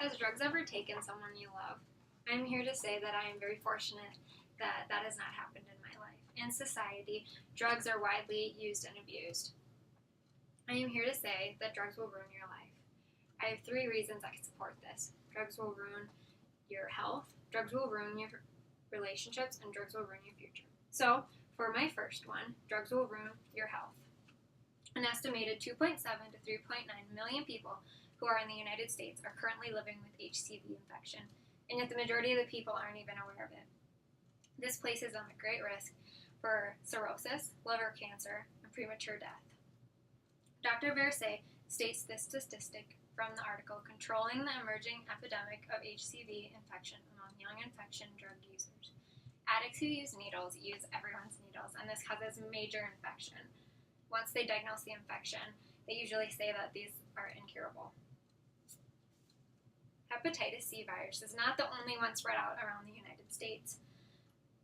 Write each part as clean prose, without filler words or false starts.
Has drugs ever taken someone you love? I'm here to say that I am very fortunate that that has not happened in my life. In society, drugs are widely used and abused. I am here to say that drugs will ruin your life. I have 3 reasons I can support this. Drugs will ruin your health, drugs will ruin your relationships, and drugs will ruin your future. So, for my first one, drugs will ruin your health. An estimated 2.7 to 3.9 million people who are in the United States are currently living with HCV infection, and yet the majority of the people aren't even aware of it. This places them at great risk for cirrhosis, liver cancer, and premature death. Dr. Verse states this statistic from the article Controlling the Emerging Epidemic of HCV Infection Among Young Infection Drug Users. Addicts who use needles use everyone's needles, and this causes major infection. Once they diagnose the infection, they usually say that these are incurable. Hepatitis C virus is not the only one spread out around the United States.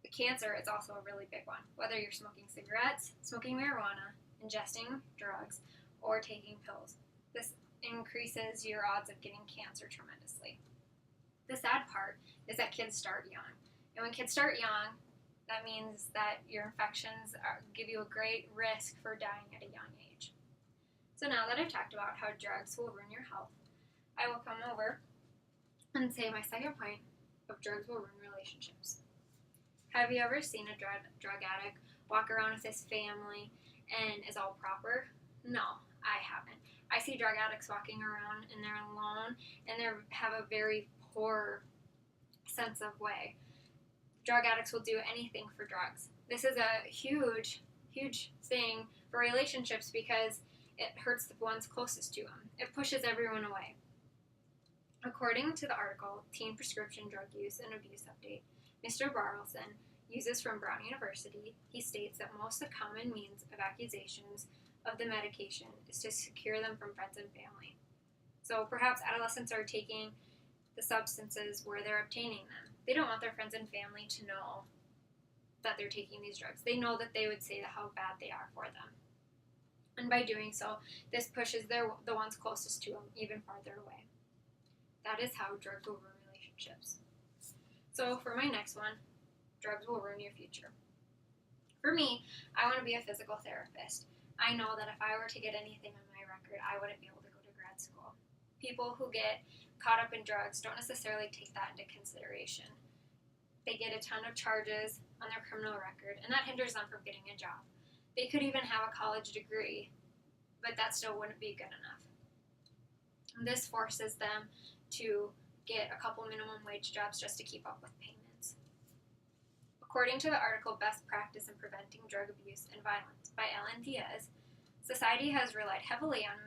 The cancer is also a really big one. Whether you're smoking cigarettes, smoking marijuana, ingesting drugs, or taking pills, this increases your odds of getting cancer tremendously. The sad part is that kids start young. And when kids start young, that means that your infections give you a great risk for dying at a young age. So now that I've talked about how drugs will ruin your health, I will come over and say my second point of drugs will ruin relationships. Have you ever seen a drug addict walk around with his family and is all proper? No, I haven't. I see drug addicts walking around and they're alone and they have a very poor sense of way. Drug addicts will do anything for drugs. This is a huge, huge thing for relationships because it hurts the ones closest to them. It pushes everyone away. According to the article, Teen Prescription Drug Use and Abuse Update, Mr. Barrelson uses from Brown University, he states that most of the common means of accusations of the medication is to secure them from friends and family. So perhaps adolescents are taking the substances where they're obtaining them. They don't want their friends and family to know that they're taking these drugs. They know that they would say how bad they are for them. And by doing so, this pushes the ones closest to them even farther away. That is how drugs will ruin relationships. So for my next one, drugs will ruin your future. For me, I want to be a physical therapist. I know that if I were to get anything on my record, I wouldn't be able to go to grad school. People who get caught up in drugs don't necessarily take that into consideration. They get a ton of charges on their criminal record, and that hinders them from getting a job. They could even have a college degree, but that still wouldn't be good enough. This forces them to get a couple minimum wage jobs just to keep up with payments. According to the article Best Practice in Preventing Drug Abuse and Violence by Ellen Diaz, society has relied heavily on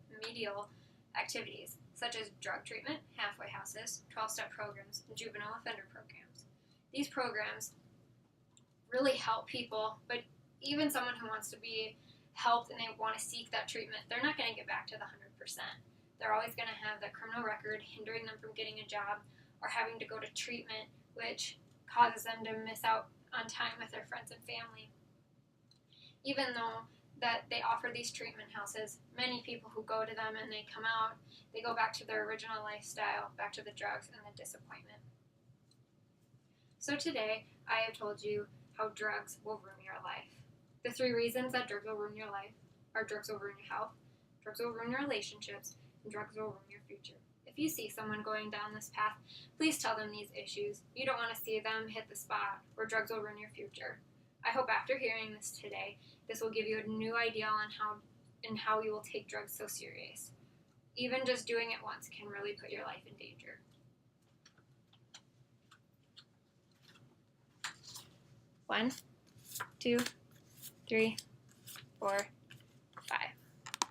remedial activities such as drug treatment, halfway houses, 12-step programs, and juvenile offender programs. These programs really help people, but even someone who wants to be helped and they want to seek that treatment, they're not going to get back to the 100%. They're always going to have that criminal record hindering them from getting a job or having to go to treatment, which causes them to miss out on time with their friends and family. Even though that they offer these treatment houses, many people who go to them and they come out, they go back to their original lifestyle, back to the drugs and the disappointment. So today, I have told you how drugs will ruin your life. The 3 reasons that drugs will ruin your life are drugs will ruin your health, drugs will ruin your relationships, and drugs will ruin your future. If you see someone going down this path, please tell them these issues. You don't want to see them hit the spot where drugs will ruin your future. I hope after hearing this today, this will give you a new idea on how you will take drugs so serious. Even just doing it once can really put your life in danger. One, 2, 3, 4,